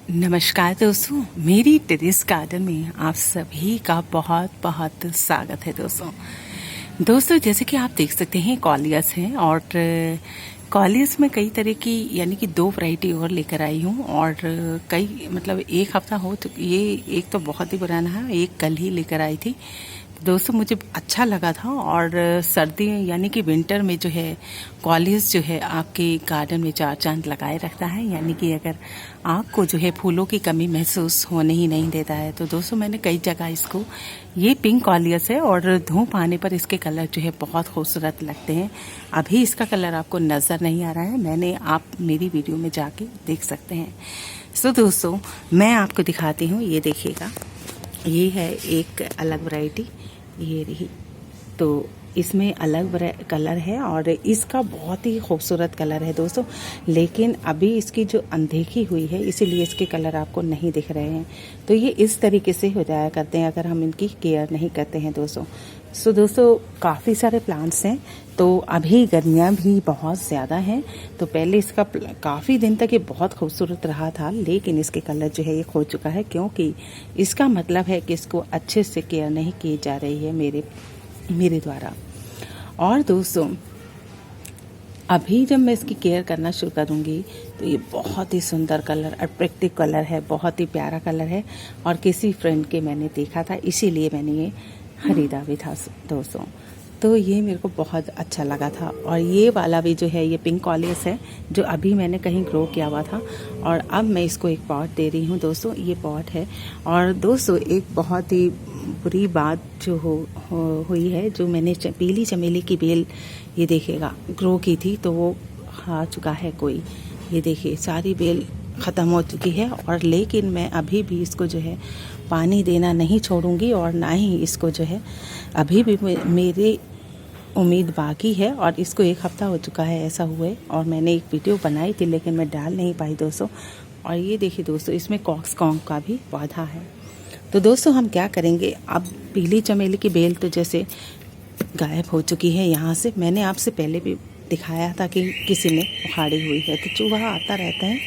नमस्कार दोस्तों, मेरी टेरेस गार्डन में आप सभी का बहुत बहुत स्वागत है। दोस्तों जैसे कि आप देख सकते हैं कॉलियस हैं और कॉलियस में कई तरह की यानी कि 2 वैरायटी और लेकर आई हूँ और कई मतलब एक हफ्ता हो तो ये एक तो बहुत ही पुराना है, एक कल ही लेकर आई थी। दोस्तों मुझे अच्छा लगा था और सर्दी यानी कि विंटर में जो है कॉलियस जो है आपके गार्डन में 4 चांद लगाए रखता है, यानी कि अगर आपको जो है फूलों की कमी महसूस होने ही नहीं देता है। तो दोस्तों मैंने कई जगह इसको, ये पिंक कॉलियस है और धूप आने पर इसके कलर जो है बहुत खूबसूरत लगते हैं। अभी इसका कलर आपको नज़र नहीं आ रहा है, आप मेरी वीडियो में जाके देख सकते हैं। सो दोस्तों मैं आपको दिखाती हूँ, ये देखिएगा, ये है एक अलग वैरायटी, ये रही। तो इसमें अलग कलर है और इसका बहुत ही खूबसूरत कलर है दोस्तों, लेकिन अभी इसकी जो अनदेखी हुई है इसीलिए इसके कलर आपको नहीं दिख रहे हैं। तो ये इस तरीके से हो जाया करते हैं अगर हम इनकी केयर नहीं करते हैं दोस्तों। सो दोस्तों काफ़ी सारे प्लांट्स हैं, तो अभी गर्मियाँ भी बहुत ज़्यादा हैं। तो पहले इसका काफ़ी दिन तक ये बहुत खूबसूरत रहा था, लेकिन इसके कलर जो है ये खो चुका है, क्योंकि इसका मतलब है कि इसको अच्छे से केयर नहीं की जा रही है मेरे द्वारा। और दोस्तों अभी जब मैं इसकी केयर करना शुरू करूँगी तो ये बहुत ही सुंदर कलर, अट्रैक्टिव कलर है, बहुत ही प्यारा कलर है और किसी फ्रेंड के मैंने देखा था इसीलिए मैंने ये खरीदा भी था दोस्तों। तो ये मेरे को बहुत अच्छा लगा था। और ये वाला भी जो है ये पिंक कॉलियस है जो अभी मैंने कहीं ग्रो किया हुआ था और अब मैं इसको एक पॉट दे रही हूँ दोस्तों, ये पॉट है। और दोस्तों एक बहुत ही बुरी बात जो हुई है, जो मैंने पीली चमेली की बेल ये देखिएगा ग्रो की थी तो वो खा चुका है कोई, ये देखिए सारी बेल ख़त्म हो चुकी है। और लेकिन मैं अभी भी इसको जो है पानी देना नहीं छोड़ूंगी और ना ही इसको जो है अभी भी मेरी उम्मीद बाकी है। और इसको 1 हफ्ता हो चुका है ऐसा हुए, और मैंने एक वीडियो बनाई थी लेकिन मैं डाल नहीं पाई दोस्तों। और ये देखिए दोस्तों इसमें कॉक्सकॉन्ग का भी पौधा है। तो दोस्तों हम क्या करेंगे, अब पीली चमेली की बेल तो जैसे गायब हो चुकी है यहाँ से, मैंने आपसे पहले भी दिखाया था कि किसी ने उखाड़ी हुई है। तो चूहा आता रहता है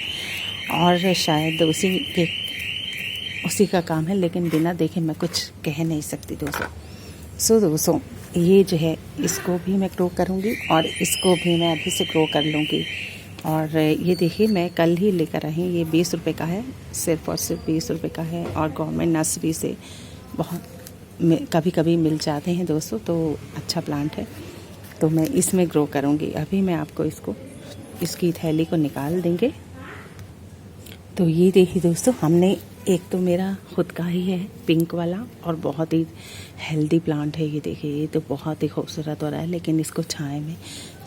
और शायद उसी का काम है, लेकिन बिना देखे मैं कुछ कह नहीं सकती दोस्तों। सो दोस्तों ये जो है इसको भी मैं ग्रो करूँगी और इसको भी मैं अभी से ग्रो कर लूँगी। और ये देखिए मैं कल ही लेकर आई, ये 20 रुपये का है, सिर्फ और सिर्फ 20 रुपये का है। और गवर्नमेंट नर्सरी से बहुत कभी कभी मिल जाते हैं दोस्तों, तो अच्छा प्लांट है। तो मैं इसमें ग्रो करूँगी। अभी मैं आपको इसकी थैली को निकाल देंगे। तो ये देखिए दोस्तों, हमने एक तो मेरा खुद का ही है पिंक वाला और बहुत ही हेल्दी प्लांट है। ये देखिए ये तो बहुत ही खूबसूरत हो रहा है, लेकिन इसको छाए में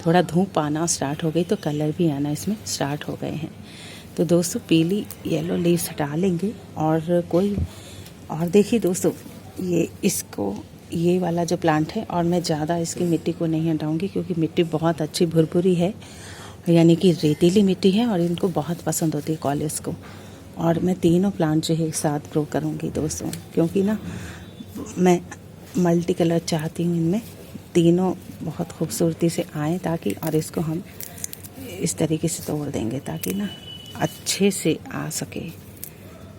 थोड़ा धूप आना स्टार्ट हो गई तो कलर भी आना इसमें स्टार्ट हो गए हैं। तो दोस्तों पीली येलो लीव्स हटा लेंगे और देखिए दोस्तों ये वाला जो प्लांट है, और मैं ज़्यादा इसकी मिट्टी को नहीं हटाऊँगी क्योंकि मिट्टी बहुत अच्छी भुरभुरी है, यानी कि रेतीली मिट्टी है और इनको बहुत पसंद होती है कॉलियस को। और मैं तीनों प्लांट जो है एक साथ ग्रो करूँगी दोस्तों, क्योंकि ना मैं मल्टी कलर चाहती हूँ, इनमें तीनों बहुत खूबसूरती से आए ताकि, और इसको हम इस तरीके से तोड़ देंगे ताकि ना अच्छे से आ सके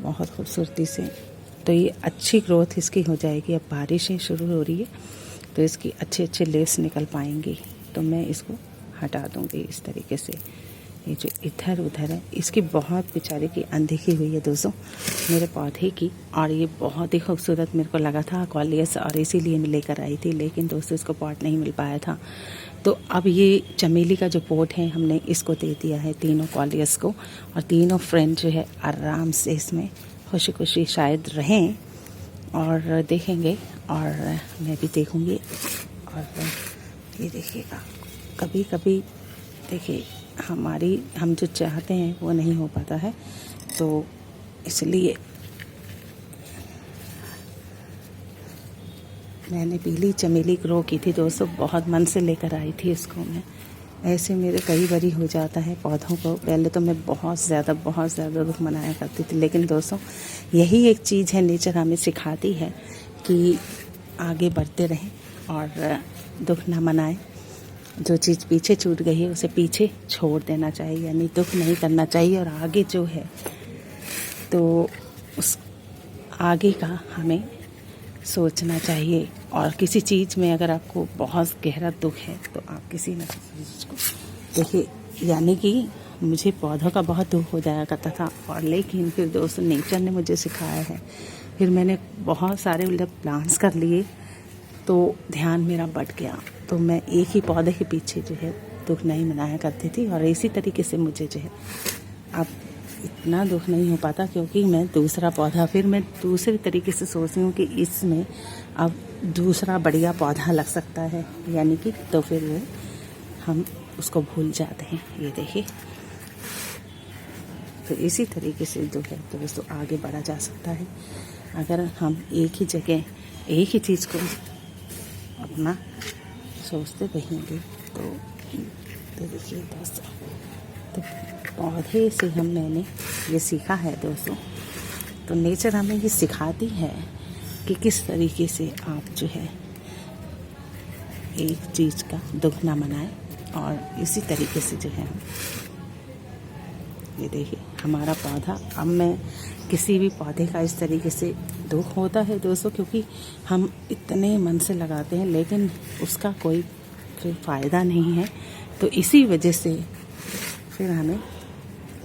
बहुत खूबसूरती से। तो ये अच्छी ग्रोथ इसकी हो जाएगी। अब बारिशें शुरू हो रही है तो इसकी अच्छे लीव्स निकल पाएंगी। तो मैं इसको हटा दूँगी इस तरीके से। ये जो इधर उधर है इसकी बहुत बेचारे की अनदेखी हुई है दोस्तों मेरे पौधे की, और ये बहुत ही खूबसूरत मेरे को लगा था कॉलियस और इसीलिए मैं लेकर आई थी, लेकिन दोस्तों इसको पॉट नहीं मिल पाया था। तो अब ये चमेली का जो पॉट है हमने इसको दे दिया है तीनों कॉलियस को, और तीनों फ्रेंड जो है आराम से इसमें खुशी खुशी शायद रहें और देखेंगे, और मैं भी देखूँगी। और ये देखिएगा कभी कभी देखिए हम जो चाहते हैं वो नहीं हो पाता है, तो इसलिए मैंने पीली चमेली ग्रो की थी दोस्तों, बहुत मन से लेकर आई थी इसको मैं। ऐसे मेरे कई बारी हो जाता है पौधों को, पहले तो मैं बहुत ज़्यादा दुख मनाया करती थी, लेकिन दोस्तों यही एक चीज़ है नेचर हमें सिखाती है कि आगे बढ़ते रहें और दुख ना मनाएं। जो चीज़ पीछे छूट गई है उसे पीछे छोड़ देना चाहिए, यानी दुख नहीं करना चाहिए और आगे जो है तो उस आगे का हमें सोचना चाहिए। और किसी चीज़ में अगर आपको बहुत गहरा दुख है तो आप किसी न किसी चीज़ को देखिए, यानी कि मुझे पौधों का बहुत दुख हो जाया करता था, और लेकिन फिर दोस्तों नेचर ने मुझे सिखाया है। फिर मैंने बहुत सारे जब प्लांट्स कर लिए तो ध्यान मेरा बट गया, तो मैं एक ही पौधे के पीछे जो है दुख नहीं मनाया करती थी। और इसी तरीके से मुझे जो है अब इतना दुख नहीं हो पाता, क्योंकि मैं दूसरा पौधा फिर मैं दूसरे तरीके से सोचती हूँ कि इसमें अब दूसरा बढ़िया पौधा लग सकता है, यानी कि तो फिर वो हम उसको भूल जाते हैं। ये देखिए, तो इसी तरीके से जो है तो दोस्तों आगे बढ़ा जा सकता है अगर हम एक ही जगह एक ही चीज़ को अपना सोचते रहेंगे। तो देखिए दोस्तों, तो पौधे से मैंने ये सीखा है दोस्तों। तो नेचर हमें ये सिखाती है कि किस तरीके से आप जो है एक चीज़ का दुख ना मनाएं, और इसी तरीके से जो है हम ये देखिए हमारा पौधा। अब मैं किसी भी पौधे का इस तरीके से दुख होता है दोस्तों, क्योंकि हम इतने मन से लगाते हैं लेकिन उसका कोई फिर फ़ायदा नहीं है। तो इसी वजह से फिर हमें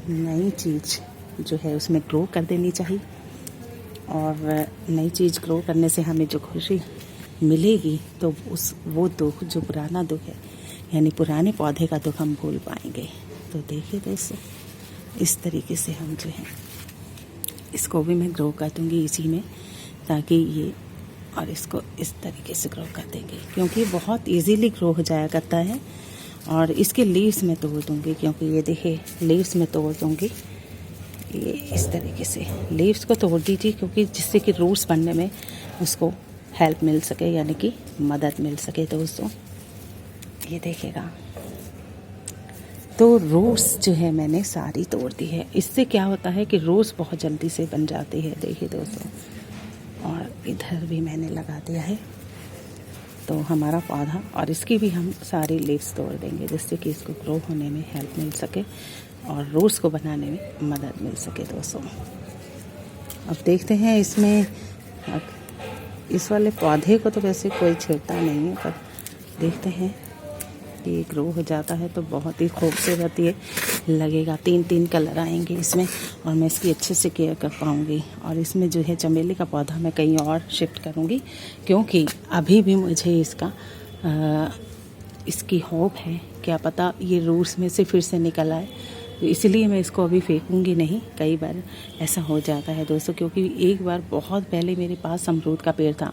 नई चीज़ जो है उसमें ग्रो कर देनी चाहिए, और नई चीज़ ग्रो करने से हमें जो खुशी मिलेगी तो वो दुख जो पुराना दुख है, यानी पुराने पौधे का दुख हम भूल पाएंगे। तो देखिए दोस्तों, इस तरीके से हम जो है इसको भी मैं ग्रो कर दूँगी इसी में, ताकि ये और इसको इस तरीके से ग्रो कर देंगे, क्योंकि बहुत इजीली ग्रो हो जाया करता है। और इसके लीव्स में तोड़ दूँगी, क्योंकि ये देखिए लीव्स में तोड़ दूँगी, ये इस तरीके से लीव्स को तोड़ दीजिए, क्योंकि जिससे कि रूट्स बनने में उसको हेल्प मिल सके, यानी कि मदद मिल सके दोस्तों। ये देखिएगा, तो रूट्स जो है मैंने सारी तोड़ दी है। इससे क्या होता है कि रूट्स बहुत जल्दी से बन जाती है। देखिए दोस्तों, और इधर भी मैंने लगा दिया है तो हमारा पौधा, और इसकी भी हम सारी लीव्स तोड़ देंगे, जिससे कि इसको ग्रो होने में हेल्प मिल सके और रूट्स को बनाने में मदद मिल सके दोस्तों। अब देखते हैं इसमें, अब इस वाले पौधे को तो वैसे कोई छेड़ता नहीं है, पर देखते हैं कि ये ग्रो हो जाता है तो बहुत ही खूबसूरत ये लगेगा। 3 कलर आएंगे इसमें, और मैं इसकी अच्छे से केयर कर पाऊँगी। और इसमें जो है चमेली का पौधा मैं कहीं और शिफ्ट करूँगी, क्योंकि अभी भी मुझे इसकी होप है, क्या पता ये रूट्स में से फिर से निकल आए। तो इसलिए मैं इसको अभी फेंकूँगी नहीं। कई बार ऐसा हो जाता है दोस्तों, क्योंकि एक बार बहुत पहले मेरे पास अमरूद का पेड़ था,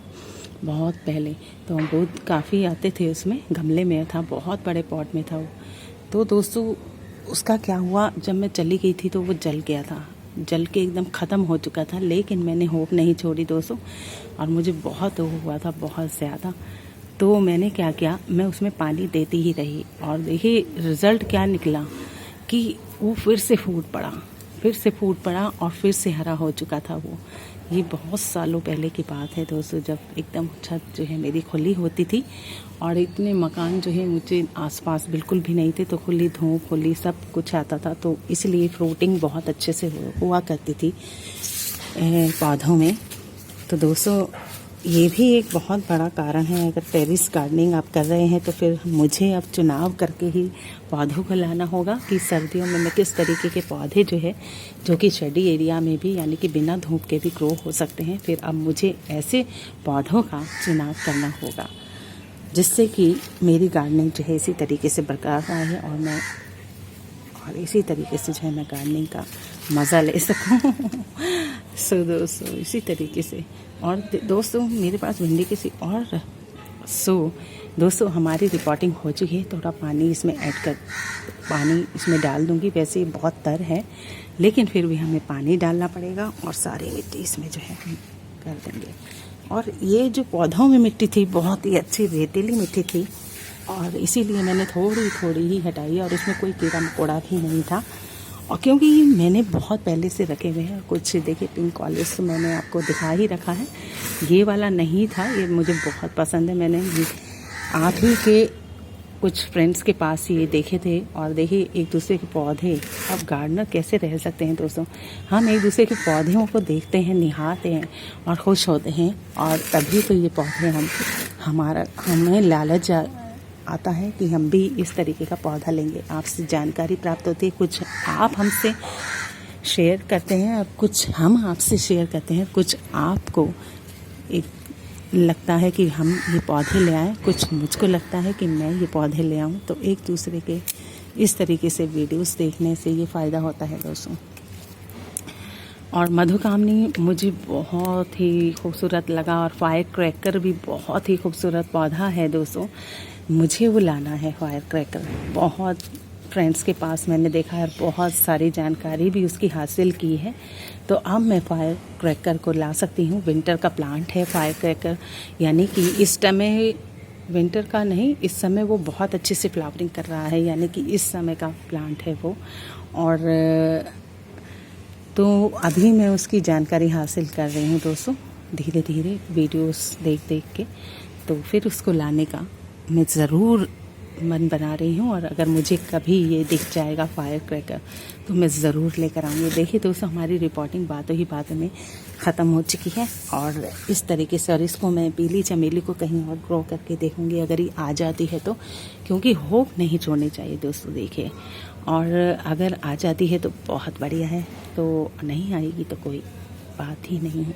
बहुत पहले, तो अमरूद काफ़ी आते थे, उसमें गमले में था, बहुत बड़े पॉट में था वो। तो दोस्तों उसका क्या हुआ, जब मैं चली गई थी तो वो जल गया था, जल के एकदम ख़त्म हो चुका था। लेकिन मैंने होप नहीं छोड़ी दोस्तों, और मुझे बहुत हुआ था, बहुत ज़्यादा। तो मैंने क्या किया, मैं उसमें पानी देती ही रही, और देखिए रिज़ल्ट क्या निकला कि वो फिर से फूट पड़ा और फिर से हरा हो चुका था वो। ये बहुत सालों पहले की बात है दोस्तों, जब एकदम छत जो है मेरी खुली होती थी, और इतने मकान जो है मुझे आसपास बिल्कुल भी नहीं थे, तो खुली धूप खुली सब कुछ आता था, तो इसलिए फ्रूटिंग बहुत अच्छे से हुआ करती थी पौधों में। तो दोस्तों ये भी एक बहुत बड़ा कारण है, अगर टेरेस गार्डनिंग आप कर रहे हैं तो फिर मुझे अब चुनाव करके ही पौधों को लाना होगा कि सर्दियों में मैं किस तरीके के पौधे जो है, जो कि शेडी एरिया में भी यानी कि बिना धूप के भी ग्रो हो सकते हैं, फिर अब मुझे ऐसे पौधों का चुनाव करना होगा जिससे कि मेरी गार्डनिंग जो है इसी तरीके से बरकरार रहे, और इसी तरीके से जो है मैं गार्डनिंग का मज़ा ले सकूं। सो दोस्तों इसी तरीके से, और दोस्तों मेरे पास भिंडी की सी और दोस्तों हमारी रिपोर्टिंग हो चुकी है। थोड़ा पानी इसमें पानी इसमें डाल दूंगी, वैसे बहुत तर है लेकिन फिर भी हमें पानी डालना पड़ेगा, और सारी मिट्टी इसमें जो है हम कर देंगे। और ये जो पौधों में मिट्टी थी बहुत ही अच्छी रेतीली मिट्टी थी, और इसीलिए मैंने थोड़ी ही हटाई, और इसमें कोई कीड़ा मकोड़ा भी नहीं था। और क्योंकि ये मैंने बहुत पहले से रखे हुए हैं, कुछ देखिए पिंक ऑलिव्स तो मैंने आपको दिखा ही रखा है, ये वाला नहीं था, ये मुझे बहुत पसंद है। मैंने 8वीं के कुछ फ्रेंड्स के पास ये देखे थे और देखिए एक दूसरे के पौधे। अब गार्डनर कैसे रह सकते हैं दोस्तों, हम एक दूसरे के पौधों को देखते हैं, निहारते हैं और खुश होते हैं, और तभी तो ये पौधे हमें लालच आता है कि हम भी इस तरीके का पौधा लेंगे। आपसे जानकारी प्राप्त होती है, कुछ आप हमसे शेयर करते हैं और कुछ हम आपसे शेयर करते हैं, कुछ आपको एक लगता है कि हम ये पौधे ले आएँ, कुछ मुझको लगता है कि मैं ये पौधे ले आऊँ। तो एक दूसरे के इस तरीके से वीडियोस देखने से ये फ़ायदा होता है दोस्तों। और मधुकामनी मुझे बहुत ही खूबसूरत लगा, और फायर क्रैकर भी बहुत ही खूबसूरत पौधा है दोस्तों। मुझे वो लाना है फायर क्रैकर। बहुत फ्रेंड्स के पास मैंने देखा है, बहुत सारी जानकारी भी उसकी हासिल की है। तो अब मैं फायर क्रैकर को ला सकती हूँ। विंटर का प्लांट है फायर क्रैकर, यानी कि इस समय विंटर का नहीं, इस समय वो बहुत अच्छे से फ्लावरिंग कर रहा है, यानी कि इस समय का प्लांट है वो। और तो अभी मैं उसकी जानकारी हासिल कर रही हूँ दोस्तों, धीरे धीरे वीडियोस देख देख के। तो फिर उसको लाने का मैं ज़रूर मन बना रही हूँ, और अगर मुझे कभी ये दिख जाएगा फायर क्रैकर तो मैं ज़रूर लेकर आऊँगी। देखिए दोस्तों, हमारी रिपोर्टिंग बातों ही बातों में ख़त्म हो चुकी है, और इस तरीके से, और इसको मैं पीली चमेली को कहीं और ग्रो करके देखूँगी अगर ये आ जाती है तो, क्योंकि होप नहीं छोड़नी चाहिए दोस्तों। देखिए, और अगर आ जाती है तो बहुत बढ़िया है, तो नहीं आएगी तो कोई बात ही नहीं है।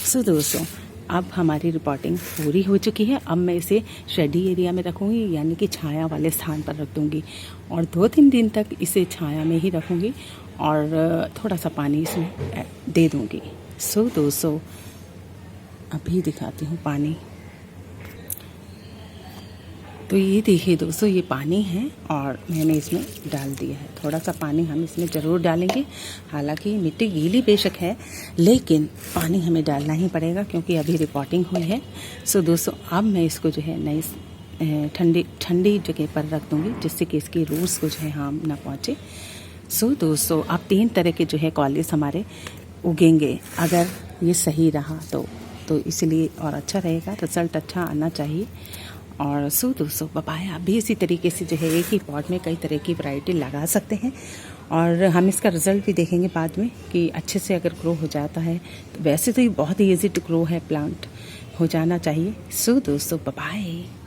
सो दोस्तों, अब हमारी रिपोर्टिंग पूरी हो चुकी है। अब मैं इसे शेडी एरिया में रखूँगी, यानी कि छाया वाले स्थान पर रख दूँगी, और 2-3 दिन तक इसे छाया में ही रखूँगी, और थोड़ा सा पानी इसमें दे दूँगी। सो दोस्तों, अभी दिखाती हूँ पानी। तो ये देखिए दोस्तों, ये पानी है और मैंने इसमें डाल दिया है। थोड़ा सा पानी हम इसमें ज़रूर डालेंगे, हालांकि मिट्टी गीली बेशक है, लेकिन पानी हमें डालना ही पड़ेगा क्योंकि अभी रिपोर्टिंग हुई है। सो दोस्तों, अब मैं इसको जो है नई ठंडी जगह पर रख दूँगी, जिससे कि इसकी रूट्स को जो है हार्म ना पहुँचे। सो दोस्तों, अब 3 तरह के जो है कॉलेज हमारे उगेंगे अगर ये सही रहा तो इसलिए और अच्छा रहेगा, रिज़ल्ट अच्छा आना चाहिए। और सो दोस्तों, पपाया भी इसी तरीके से जो है एक ही पॉट में कई तरह की वैरायटी लगा सकते हैं, और हम इसका रिज़ल्ट भी देखेंगे बाद में कि अच्छे से अगर ग्रो हो जाता है तो वैसे तो ये बहुत ही ईजी टू ग्रो है, प्लांट हो जाना चाहिए। सो दोस्तों, बाय।